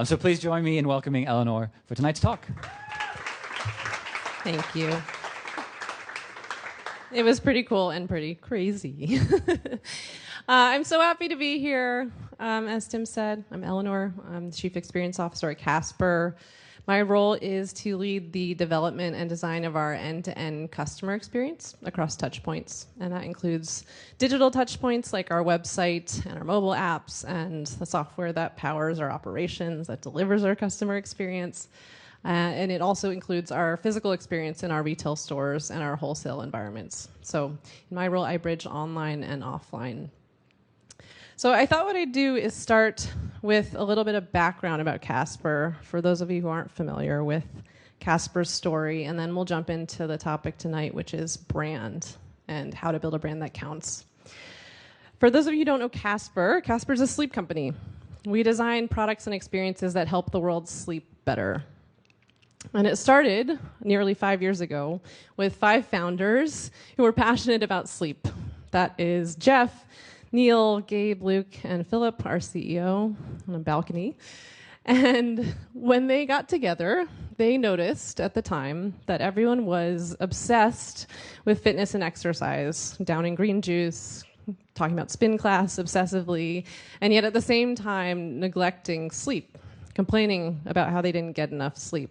So please join me in welcoming Eleanor for tonight's talk. Thank you. It was pretty cool and pretty crazy. I'm so happy to be here. As Tim said, I'm Eleanor. I'm the Chief Experience Officer at Casper. My role is to lead the development and design of our end-to-end customer experience across touchpoints. And that includes digital touchpoints like our website and our mobile apps and the software that powers our operations, that delivers our customer experience. And it also includes our physical experience in our retail stores and our wholesale environments. So in my role, I bridge online and offline. So I thought what I'd do is start with a little bit of background about Casper, for those of you who aren't familiar with Casper's story, and then we'll jump into the topic tonight, which is brand and how to build a brand that counts. For those of you who don't know Casper's a sleep company. We design products and experiences that help the world sleep better. And it started nearly 5 years ago with 5 founders who were passionate about sleep. That is Jeff, Neil, Gabe, Luke, and Philip, our CEO, on a balcony. And when they got together, they noticed at the time that everyone was obsessed with fitness and exercise, downing green juice, talking about spin class obsessively, and yet at the same time neglecting sleep, complaining about how they didn't get enough sleep.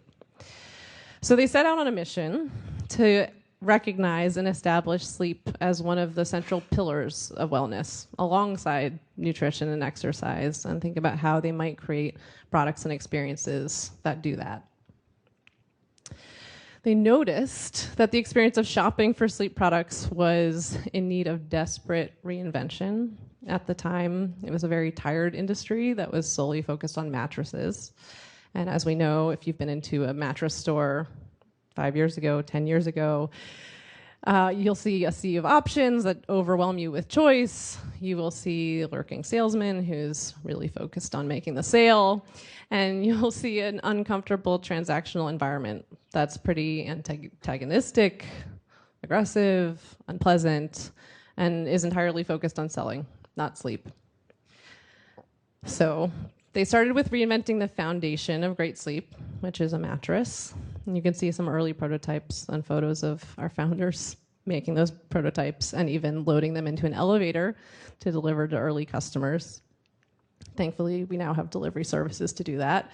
So they set out on a mission to recognize and establish sleep as one of the central pillars of wellness, alongside nutrition and exercise, and think about how they might create products and experiences that do that. They noticed that the experience of shopping for sleep products was in need of desperate reinvention. At the time, it was a very tired industry that was solely focused on mattresses. And as we know, if you've been into a mattress store 5 years ago, 10 years ago, you'll see a sea of options that overwhelm you with choice. You will see a lurking salesman who's really focused on making the sale. And you'll see an uncomfortable transactional environment that's pretty antagonistic, aggressive, unpleasant, and is entirely focused on selling, not sleep. So they started with reinventing the foundation of great sleep, which is a mattress. And you can see some early prototypes and photos of our founders making those prototypes and even loading them into an elevator to deliver to early customers. Thankfully, we now have delivery services to do that.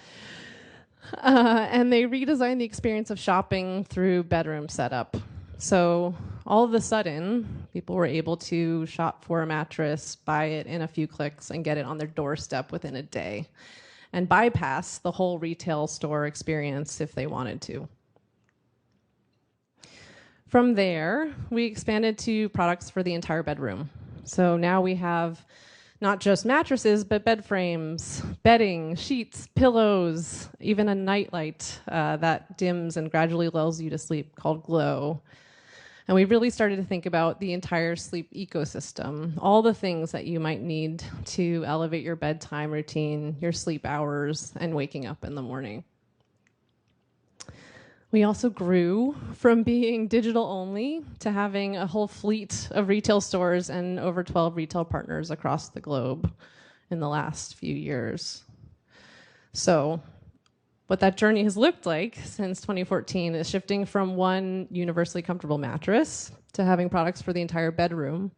And they redesigned the experience of shopping through bedroom setup. So all of a sudden, people were able to shop for a mattress, buy it in a few clicks, and get it on their doorstep within a day, and bypass the whole retail store experience if they wanted to. From there, we expanded to products for the entire bedroom. So now we have not just mattresses, but bed frames, bedding, sheets, pillows, even a nightlight that dims and gradually lulls you to sleep called Glow. And we really started to think about the entire sleep ecosystem, all the things that you might need to elevate your bedtime routine, your sleep hours, and waking up in the morning. We also grew from being digital only to having a whole fleet of retail stores and over 12 retail partners across the globe in the last few years. So what that journey has looked like since 2014 is shifting from one universally comfortable mattress to having products for the entire bedroom,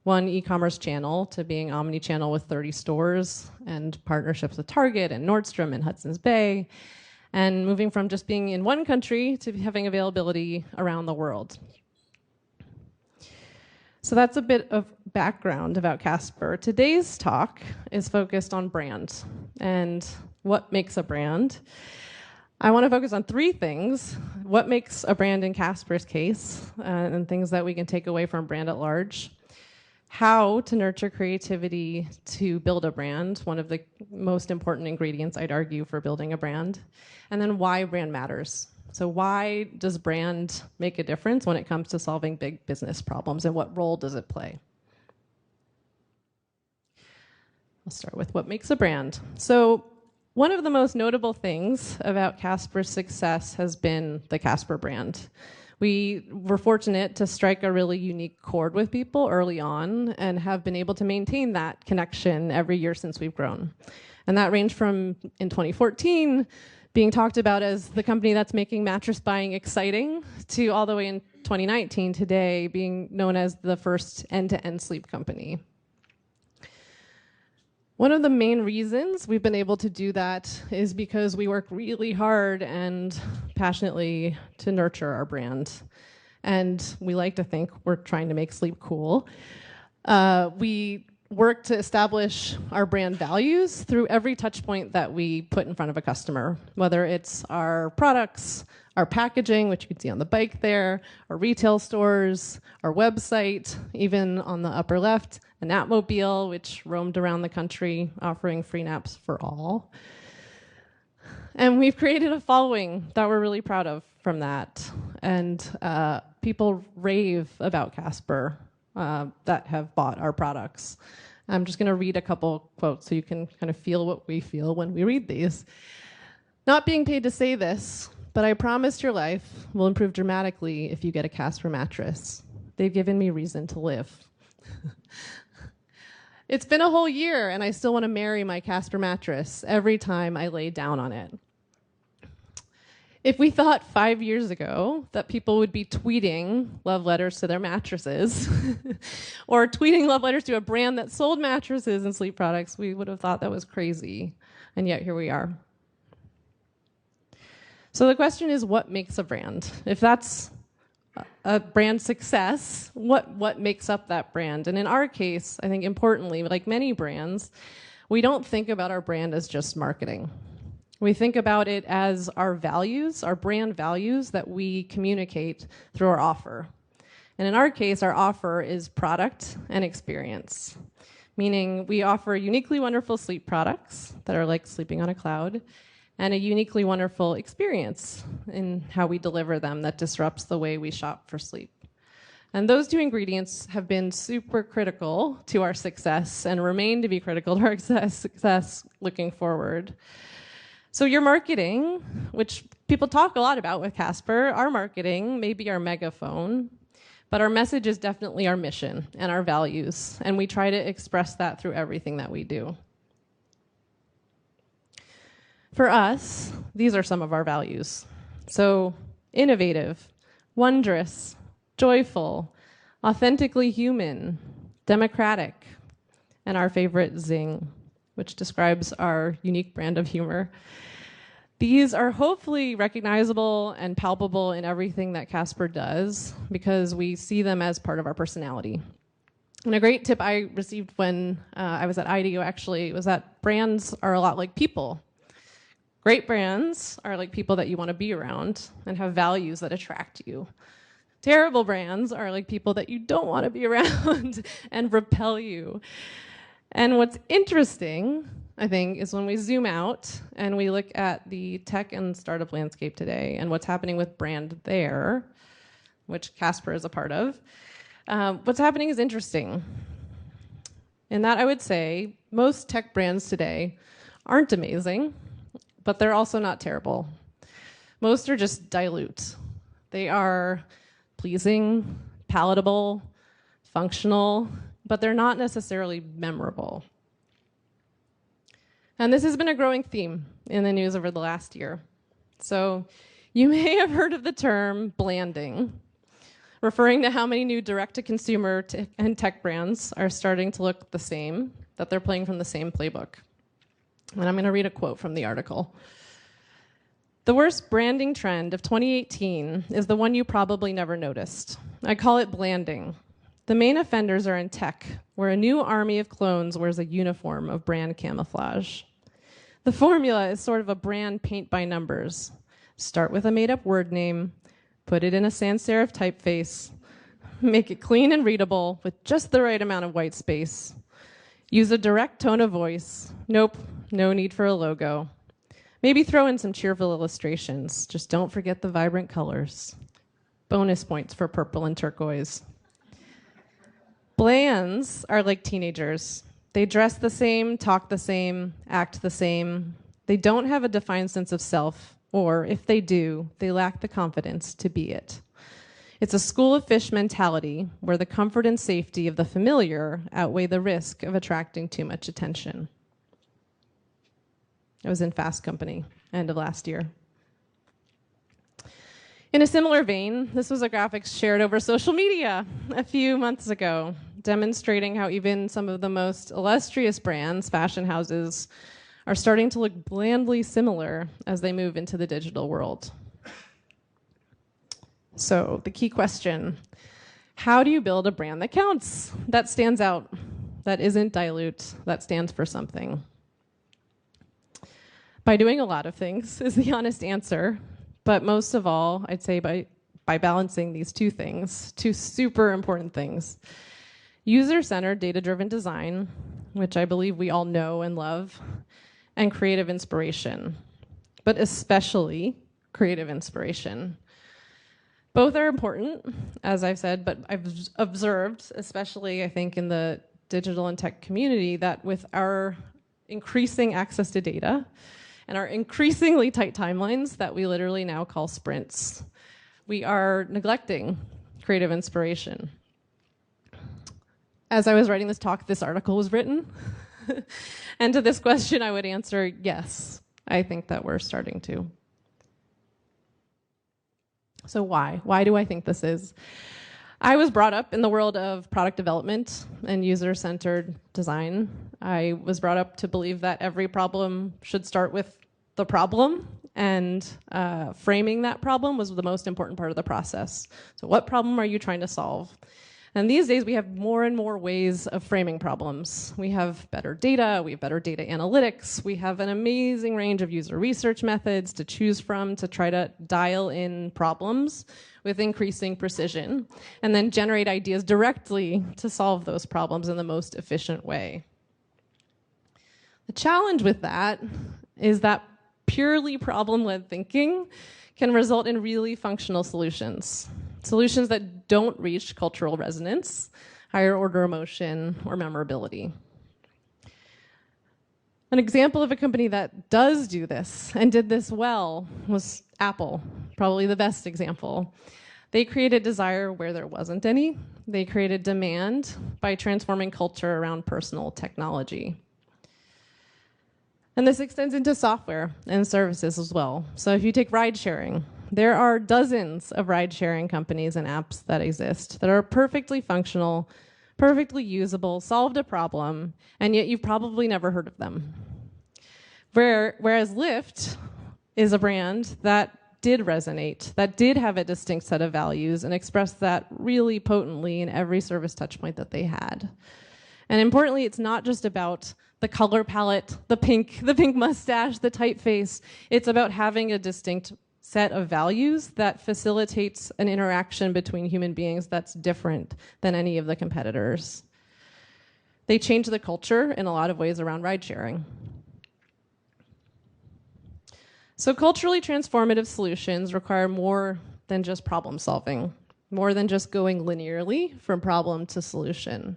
one e-commerce channel to being omni-channel with 30 stores and partnerships with Target and Nordstrom and Hudson's Bay, and moving from just being in one country to having availability around the world. So that's a bit of background about Casper. Today's talk is focused on brand and what makes a brand. I want to focus on 3 things: what makes a brand in Casper's case, and things that we can take away from brand at large; how to nurture creativity to build a brand, one of the most important ingredients, I'd argue, for building a brand; and then why brand matters. So why does brand make a difference when it comes to solving big business problems, and what role does it play? I'll start with what makes a brand. So one of the most notable things about Casper's success has been the Casper brand. We were fortunate to strike a really unique chord with people early on and have been able to maintain that connection every year since we've grown. And that ranged from, in 2014, being talked about as the company that's making mattress buying exciting, to all the way in 2019 today being known as the first end-to-end sleep company. One of the main reasons we've been able to do that is because we work really hard and passionately to nurture our brand. And we like to think we're trying to make sleep cool. We work to establish our brand values through every touch point that we put in front of a customer, whether it's our products, our packaging, which you can see on the bike there, our retail stores, our website, even on the upper left, a napmobile, which roamed around the country offering free naps for all. And we've created a following that we're really proud of from that. And people rave about Casper that have bought our products. I'm just going to read a couple quotes so you can kind of feel what we feel when we read these. Not being paid to say this, but I promise your life will improve dramatically if you get a Casper mattress. They've given me reason to live. It's been a whole year and I still want to marry my Casper mattress every time I lay down on it. If we thought 5 years ago that people would be tweeting love letters to their mattresses or tweeting love letters to a brand that sold mattresses and sleep products, we would have thought that was crazy. And yet here we are. So the question is, what makes a brand? If that's a brand success, what makes up that brand? And in our case, I think importantly, like many brands, we don't think about our brand as just marketing. We think about it as our values, our brand values that we communicate through our offer. And in our case, our offer is product and experience, meaning we offer uniquely wonderful sleep products that are like sleeping on a cloud, and a uniquely wonderful experience in how we deliver them that disrupts the way we shop for sleep. And those two ingredients have been super critical to our success and remain to be critical to our success looking forward. So your marketing, which people talk a lot about with Casper, our marketing may be our megaphone, but our message is definitely our mission and our values, and we try to express that through everything that we do. For us, these are some of our values. So innovative, wondrous, joyful, authentically human, democratic, and our favorite, zing, which describes our unique brand of humor. These are hopefully recognizable and palpable in everything that Casper does because we see them as part of our personality. And a great tip I received when I was at IDEO actually was that brands are a lot like people. Great brands are like people that you want to be around and have values that attract you. Terrible brands are like people that you don't want to be around and repel you. And what's interesting, I think, is when we zoom out and we look at the tech and startup landscape today and what's happening with brand there, which Casper is a part of, what's happening is interesting. In that I would say most tech brands today aren't amazing, but they're also not terrible. Most are just dilute. They are pleasing, palatable, functional, but they're not necessarily memorable. And this has been a growing theme in the news over the last year. So you may have heard of the term blanding, referring to how many new direct-to-consumer and tech brands are starting to look the same, that they're playing from the same playbook. And I'm going to read a quote from the article. The worst branding trend of 2018 is the one you probably never noticed. I call it blanding. The main offenders are in tech, where a new army of clones wears a uniform of brand camouflage. The formula is sort of a brand paint by numbers. Start with a made-up word name, put it in a sans serif typeface, make it clean and readable with just the right amount of white space. Use a direct tone of voice. Nope, no need for a logo. Maybe throw in some cheerful illustrations. Just don't forget the vibrant colors. Bonus points for purple and turquoise. Blands are like teenagers. They dress the same, talk the same, act the same. They don't have a defined sense of self, or if they do, they lack the confidence to be it. It's a school of fish mentality where the comfort and safety of the familiar outweigh the risk of attracting too much attention. I was in Fast Company, end of last year. In a similar vein, this was a graphic shared over social media a few months ago, demonstrating how even some of the most illustrious brands, fashion houses, are starting to look blandly similar as they move into the digital world. So the key question, how do you build a brand that counts, that stands out, that isn't dilute, that stands for something? By doing a lot of things is the honest answer. But most of all, I'd say by balancing these two things, two super important things. User-centered, data-driven design, which I believe we all know and love, and creative inspiration, but especially creative inspiration. Both are important, as I've said, but I've observed, especially I think in the digital and tech community, that with our increasing access to data, and our increasingly tight timelines that we literally now call sprints, we are neglecting creative inspiration. As I was writing this talk, this article was written. And to this question, I would answer, yes, I think that we're starting to. So why? Why do I think this is? I was brought up in the world of product development and user-centered design. I was brought up to believe that every problem should start with the problem, and framing that problem was the most important part of the process. So what problem are you trying to solve? And these days we have more and more ways of framing problems. We have better data, we have better data analytics, we have an amazing range of user research methods to choose from to try to dial in problems with increasing precision, and then generate ideas directly to solve those problems in the most efficient way. The challenge with that is that purely problem-led thinking can result in really functional solutions. Solutions that don't reach cultural resonance, higher order emotion, or memorability. An example of a company that does do this and did this well was Apple, probably the best example. They created desire where there wasn't any. They created demand by transforming culture around personal technology. And this extends into software and services as well. So if you take ride sharing, there are dozens of ride-sharing companies and apps that exist that are perfectly functional, perfectly usable, solved a problem, and yet you've probably never heard of them. Whereas Lyft is a brand that did resonate, that did have a distinct set of values and expressed that really potently in every service touchpoint that they had. And importantly, it's not just about the color palette, the pink mustache, the typeface. It's about having a distinct set of values that facilitates an interaction between human beings that's different than any of the competitors. They change the culture in a lot of ways around ride sharing. So culturally transformative solutions require more than just problem solving, more than just going linearly from problem to solution.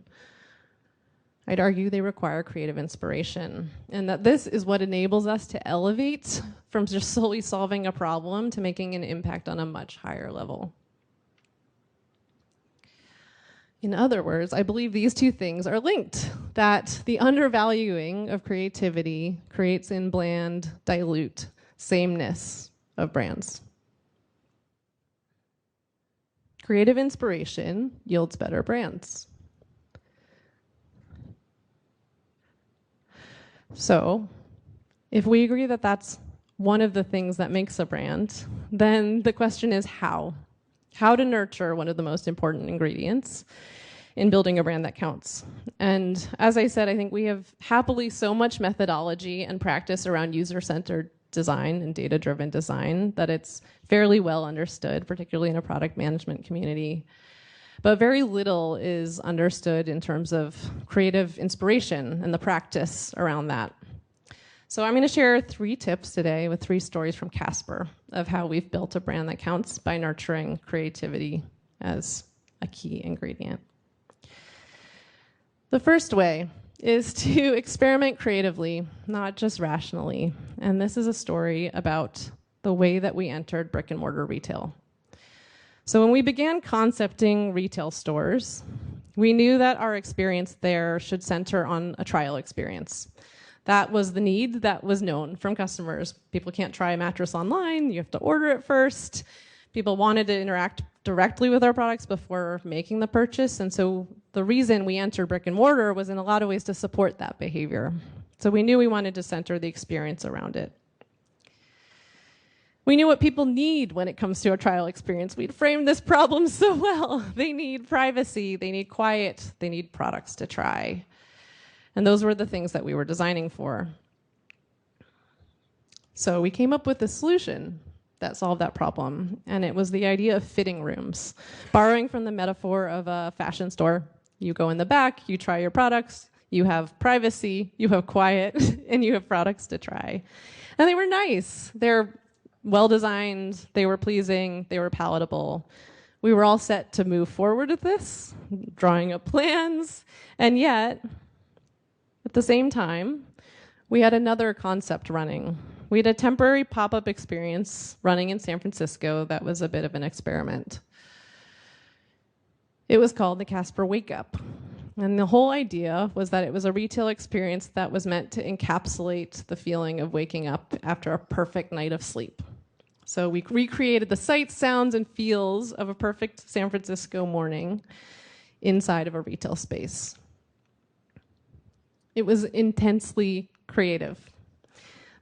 I'd argue they require creative inspiration, and that this is what enables us to elevate from just solely solving a problem to making an impact on a much higher level. In other words, I believe these two things are linked, that the undervaluing of creativity creates in bland, dilute sameness of brands. Creative inspiration yields better brands. So, if we agree that that's one of the things that makes a brand, then the question is how? How to nurture one of the most important ingredients in building a brand that counts. And as I said, I think we have happily so much methodology and practice around user-centered design and data-driven design that it's fairly well understood, particularly in a product management community. But very little is understood in terms of creative inspiration and the practice around that. So I'm going to share 3 tips today with 3 stories from Casper of how we've built a brand that counts by nurturing creativity as a key ingredient. The first way is to experiment creatively, not just rationally. And this is a story about the way that we entered brick and mortar retail. So when we began concepting retail stores, we knew that our experience there should center on a trial experience. That was the need that was known from customers. People can't try a mattress online. You have to order it first. People wanted to interact directly with our products before making the purchase. And so the reason we entered brick and mortar was in a lot of ways to support that behavior. So we knew we wanted to center the experience around it. We knew what people need when it comes to a trial experience. We'd framed this problem so well. They need privacy, they need quiet, they need products to try. And those were the things that we were designing for. So we came up with a solution that solved that problem, and it was the idea of fitting rooms. Borrowing from the metaphor of a fashion store, you go in the back, you try your products, you have privacy, you have quiet, and you have products to try. And they were nice. They're well-designed, they were pleasing, they were palatable. We were all set to move forward with this, drawing up plans, and yet, at the same time, we had another concept running. We had a temporary pop-up experience running in San Francisco that was a bit of an experiment. It was called the Casper Wake Up. And the whole idea was that it was a retail experience that was meant to encapsulate the feeling of waking up after a perfect night of sleep. So we recreated the sights, sounds, and feels of a perfect San Francisco morning inside of a retail space. It was intensely creative.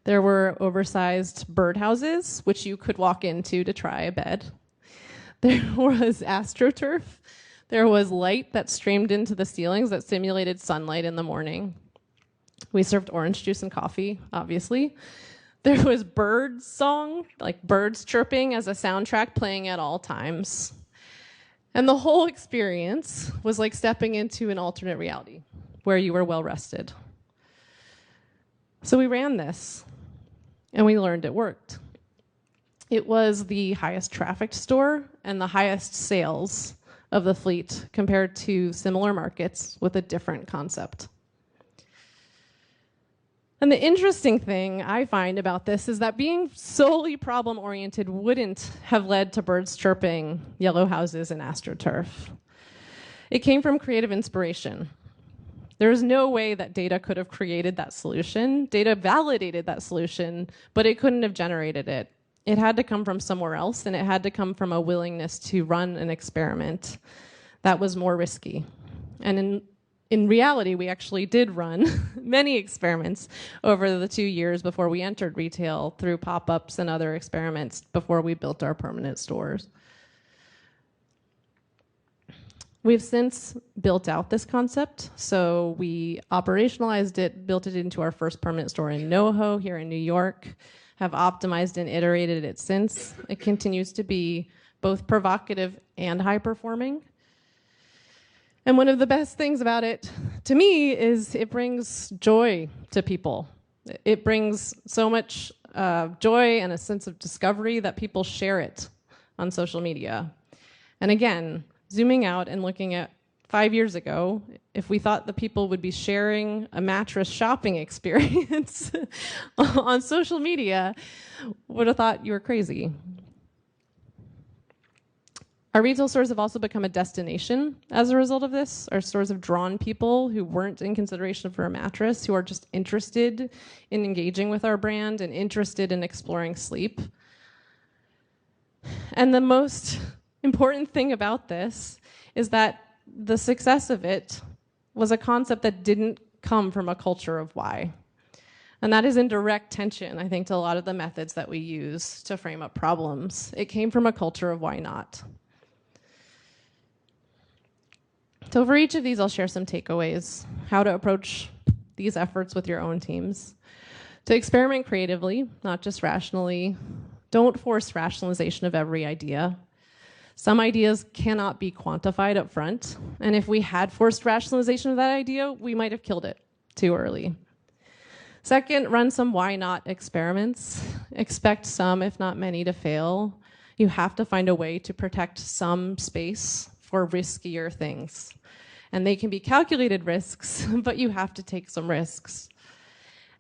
There were oversized birdhouses, which you could walk into to try a bed. There was AstroTurf. There was light that streamed into the ceilings that simulated sunlight in the morning. We served orange juice and coffee, obviously. There was bird song, like birds chirping as a soundtrack playing at all times. And the whole experience was like stepping into an alternate reality where you were well rested. So we ran this, and we learned it worked. It was the highest trafficked store and the highest sales of the fleet compared to similar markets with a different concept. And the interesting thing I find about this is that being solely problem-oriented wouldn't have led to birds chirping, yellow houses, and AstroTurf. It came from creative inspiration. There is no way that data could have created that solution. Data validated that solution, but it couldn't have generated it. It had to come from somewhere else, and it had to come from a willingness to run an experiment that was more risky. And in reality, we actually did run many experiments over the 2 years before we entered retail through pop-ups and other experiments before we built our permanent stores. We've since built out this concept, so we operationalized it, built it into our first permanent store in NoHo here in New York, have optimized and iterated it since. It continues to be both provocative and high-performing. And one of the best things about it, to me, is it brings joy to people. It brings so much joy and a sense of discovery that people share it on social media. And again, zooming out and looking at 5 years ago, if we thought the people would be sharing a mattress shopping experience on social media, would have thought you were crazy. Our retail stores have also become a destination as a result of this. Our stores have drawn people who weren't in consideration for a mattress, who are just interested in engaging with our brand and interested in exploring sleep. And the most important thing about this is that the success of it was a concept that didn't come from a culture of why. And that is in direct tension, I think, to a lot of the methods that we use to frame up problems. It came from a culture of why not. So for each of these, I'll share some takeaways, how to approach these efforts with your own teams. To experiment creatively, not just rationally. Don't force rationalization of every idea. Some ideas cannot be quantified up front, and if we had forced rationalization of that idea, we might have killed it too early. Second, run some why not experiments. Expect some, if not many, to fail. You have to find a way to protect some space for riskier things. And they can be calculated risks, but you have to take some risks.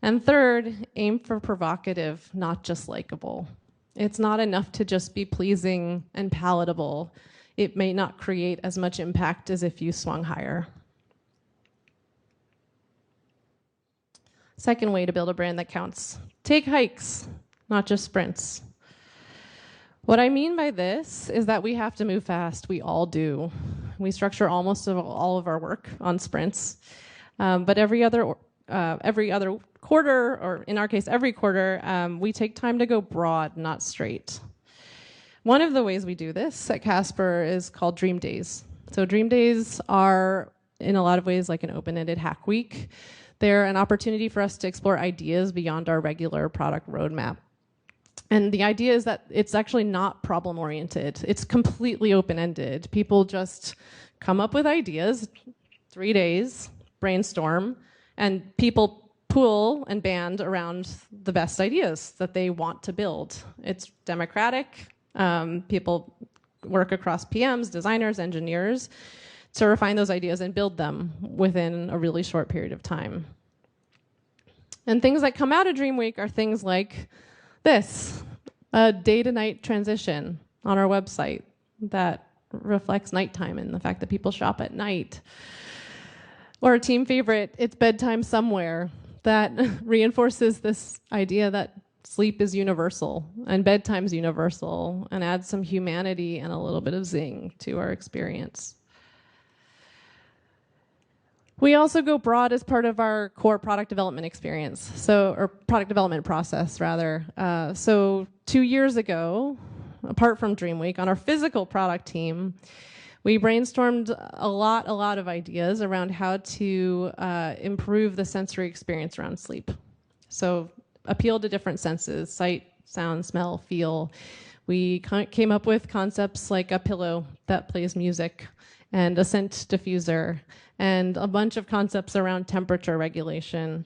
And third, aim for provocative, not just likable. It's not enough to just be pleasing and palatable. It may not create as much impact as if you swung higher. Second way to build a brand that counts. Take hikes, not just sprints. What I mean by this is that we have to move fast. We all do. We structure almost all of our work on sprints. But every other quarter, or in our case, every quarter, we take time to go broad, not straight. One of the ways we do this at Casper is called Dream Days. So Dream Days are, in a lot of ways, like an open-ended hack week. They're an opportunity for us to explore ideas beyond our regular product roadmap. And the idea is that it's actually not problem-oriented. It's completely open-ended. People just come up with ideas, 3 days, brainstorm, and people pool and band around the best ideas that they want to build. It's democratic. People work across PMs, designers, engineers to refine those ideas and build them within a really short period of time. And things that come out of Dream Week are things like this, a day-to-night transition on our website that reflects nighttime and the fact that people shop at night. Or a team favorite, it's bedtime somewhere, that reinforces this idea that sleep is universal and bedtime's universal and adds some humanity and a little bit of zing to our experience. We also go broad as part of our core product development experience, or product development process, rather. So 2 years ago, apart from Dream Week, on our physical product team, we brainstormed a lot of ideas around how to improve the sensory experience around sleep. So appeal to different senses, sight, sound, smell, feel. We came up with concepts like a pillow that plays music and a scent diffuser, and a bunch of concepts around temperature regulation.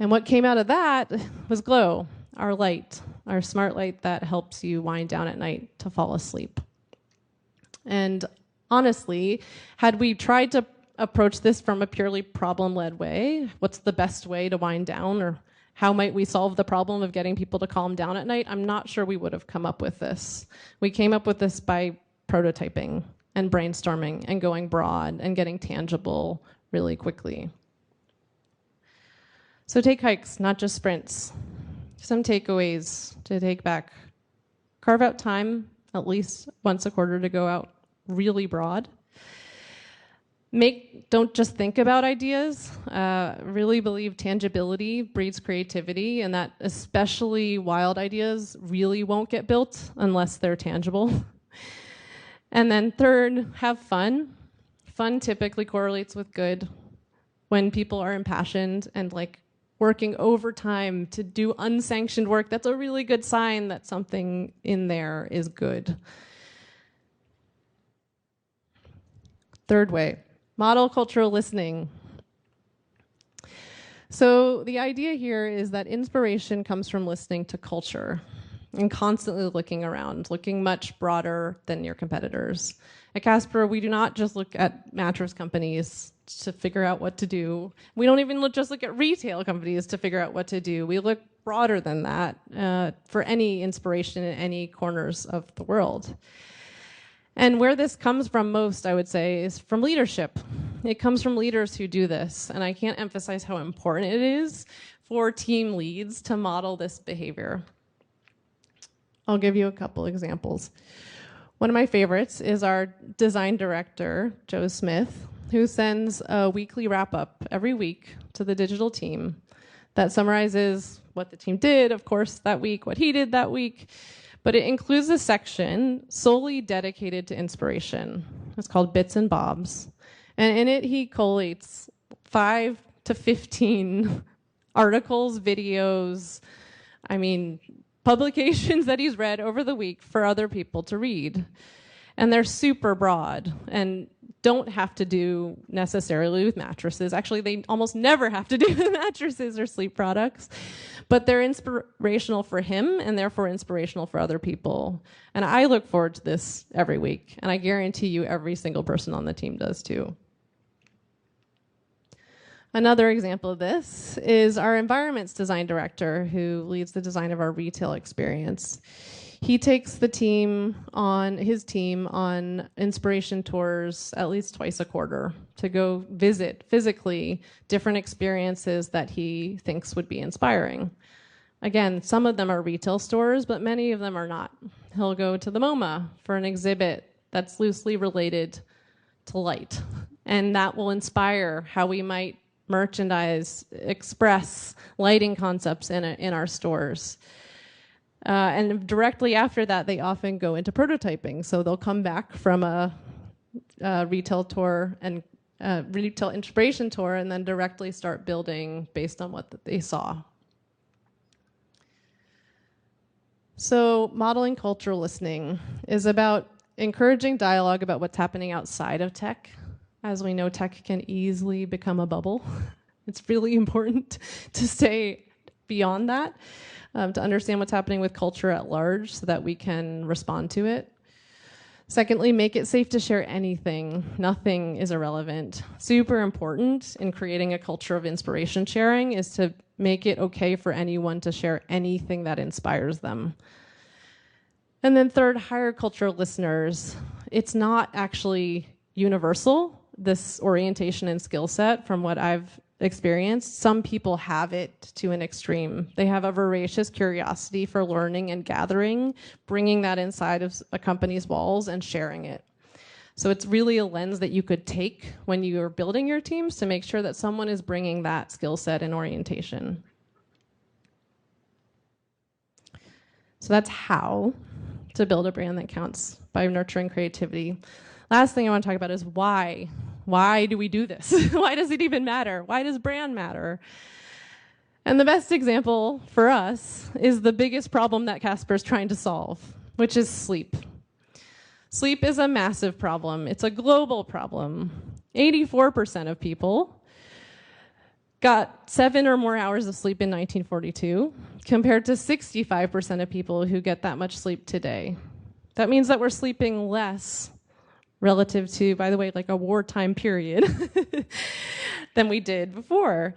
And what came out of that was Glow, our light, our smart light that helps you wind down at night to fall asleep. And honestly, had we tried to approach this from a purely problem-led way, what's the best way to wind down, or how might we solve the problem of getting people to calm down at night, I'm not sure we would have come up with this. We came up with this by prototyping and brainstorming and going broad and getting tangible really quickly. So take hikes, not just sprints. Some takeaways to take back. Carve out time, at least once a quarter, to go out really broad. Don't just think about ideas. Really believe tangibility breeds creativity, and that especially wild ideas really won't get built unless they're tangible. And then third, have fun. Fun typically correlates with good. When people are impassioned and like working overtime to do unsanctioned work, that's a really good sign that something in there is good. Third way, model cultural listening. So the idea here is that inspiration comes from listening to culture and constantly looking around, looking much broader than your competitors. At Casper, we do not just look at mattress companies to figure out what to do. We don't even just look at retail companies to figure out what to do. We look broader than that for any inspiration in any corners of the world. And where this comes from most, I would say, is from leadership. It comes from leaders who do this, and I can't emphasize how important it is for team leads to model this behavior. I'll give you a couple examples. One of my favorites is our design director, Joe Smith, who sends a weekly wrap-up every week to the digital team that summarizes what the team did, of course, that week, what he did that week, but it includes a section solely dedicated to inspiration. It's called Bits and Bobs. And in it, he collates 5 to 15 articles, videos, publications that he's read over the week for other people to read. And they're super broad and don't have to do necessarily with mattresses. Actually, they almost never have to do with mattresses or sleep products. But they're inspirational for him and therefore inspirational for other people. And I look forward to this every week. And I guarantee you every single person on the team does too. Another example of this is our environments design director who leads the design of our retail experience. He takes his team on inspiration tours at least twice a quarter to go visit physically different experiences that he thinks would be inspiring. Again, some of them are retail stores, but many of them are not. He'll go to the MoMA for an exhibit that's loosely related to light, and that will inspire how we might merchandise, express lighting concepts in our stores. And directly after that, they often go into prototyping. So they'll come back from a retail tour and retail inspiration tour and then directly start building based on what they saw. So modeling cultural listening is about encouraging dialogue about what's happening outside of tech. As we know, tech can easily become a bubble. It's really important to stay beyond that, to understand what's happening with culture at large so that we can respond to it. Secondly, make it safe to share anything. Nothing is irrelevant. Super important in creating a culture of inspiration sharing is to make it okay for anyone to share anything that inspires them. And then third, hire cultural listeners. It's not actually universal, this orientation and skill set, from what I've experienced. Some people have it to an extreme. They have a voracious curiosity for learning and gathering, bringing that inside of a company's walls and sharing it. So it's really a lens that you could take when you are building your teams to make sure that someone is bringing that skill set and orientation. So that's how to build a brand that counts, by nurturing creativity. Last thing I want to talk about is why. Why do we do this? Why does it even matter? Why does brand matter? And the best example for us is the biggest problem that Casper is trying to solve, which is sleep. Sleep is a massive problem. It's a global problem. 84% of people got 7 or more hours of sleep in 1942, compared to 65% of people who get that much sleep today. That means that we're sleeping less relative to, by the way, like a wartime period than we did before.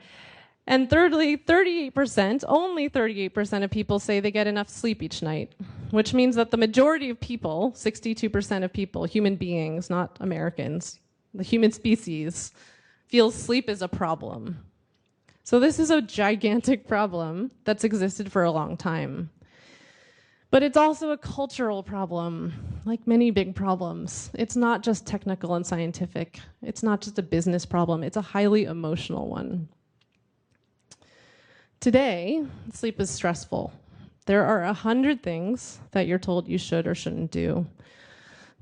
And thirdly, 38%, only 38% of people say they get enough sleep each night, which means that the majority of people, 62% of people, human beings, not Americans, the human species, feels sleep is a problem. So this is a gigantic problem that's existed for a long time. But it's also a cultural problem, like many big problems. It's not just technical and scientific. It's not just a business problem. It's a highly emotional one. Today, sleep is stressful. There are 100 things that you're told you should or shouldn't do.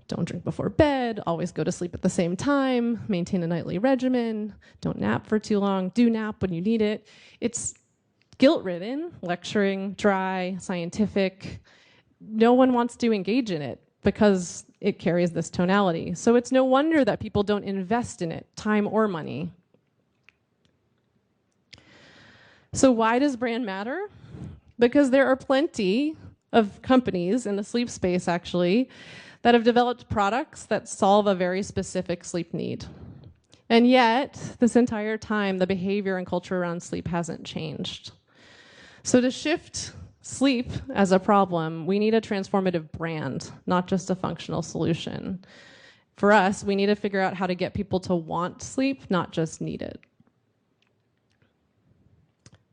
Don't drink before bed, always go to sleep at the same time, maintain a nightly regimen, don't nap for too long, do nap when you need it. It's guilt-ridden, lecturing, dry, scientific. No one wants to engage in it because it carries this tonality. So it's no wonder that people don't invest in it, time or money. So why does brand matter? Because there are plenty of companies in the sleep space, actually, that have developed products that solve a very specific sleep need. And yet, this entire time, the behavior and culture around sleep hasn't changed. So to shift sleep as a problem, we need a transformative brand, not just a functional solution. For us, we need to figure out how to get people to want sleep, not just need it.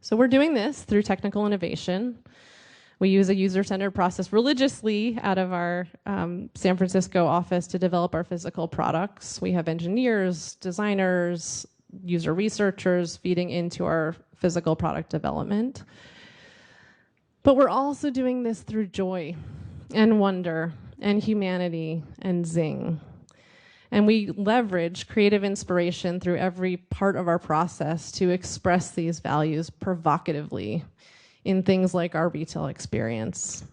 So we're doing this through technical innovation. We use a user-centered process religiously out of our San Francisco office to develop our physical products. We have engineers, designers, user researchers feeding into our physical product development. But we're also doing this through joy and wonder and humanity and zing. And we leverage creative inspiration through every part of our process to express these values provocatively in things like our retail experience.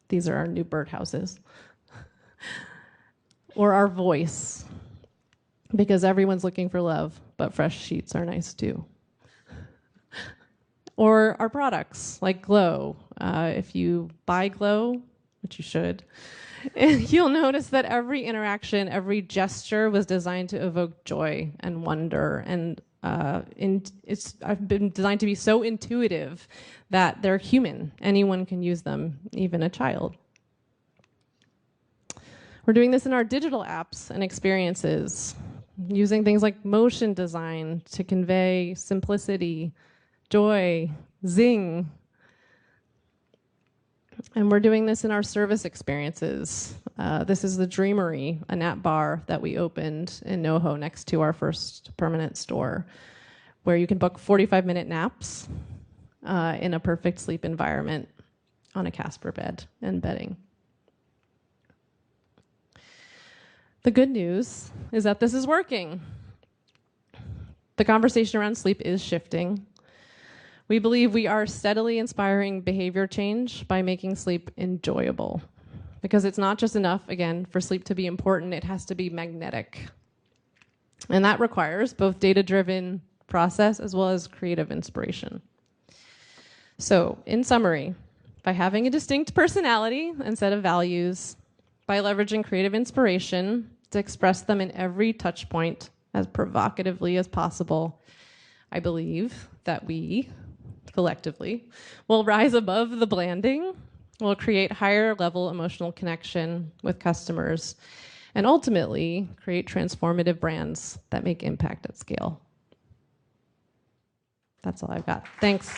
These are our new birdhouses. Or our voice, because everyone's looking for love, but fresh sheets are nice too. Or our products, like Glow. If you buy Glow, which you should, you'll notice that every interaction, every gesture was designed to evoke joy and wonder and I've been designed to be so intuitive that they're human. Anyone can use them, even a child. We're doing this in our digital apps and experiences, using things like motion design to convey simplicity, joy, zing. And we're doing this in our service experiences. This is the Dreamery, a nap bar that we opened in NoHo next to our first permanent store, where you can book 45-minute naps in a perfect sleep environment on a Casper bed and bedding. The good news is that this is working. The conversation around sleep is shifting. We believe we are steadily inspiring behavior change by making sleep enjoyable. Because it's not just enough, again, for sleep to be important, it has to be magnetic. And that requires both data-driven process as well as creative inspiration. So, in summary, by having a distinct personality and set of values, by leveraging creative inspiration to express them in every touch point as provocatively as possible, I believe that we, collectively, will rise above the blanding, will create higher level emotional connection with customers, and ultimately create transformative brands that make impact at scale. That's all I've got. Thanks.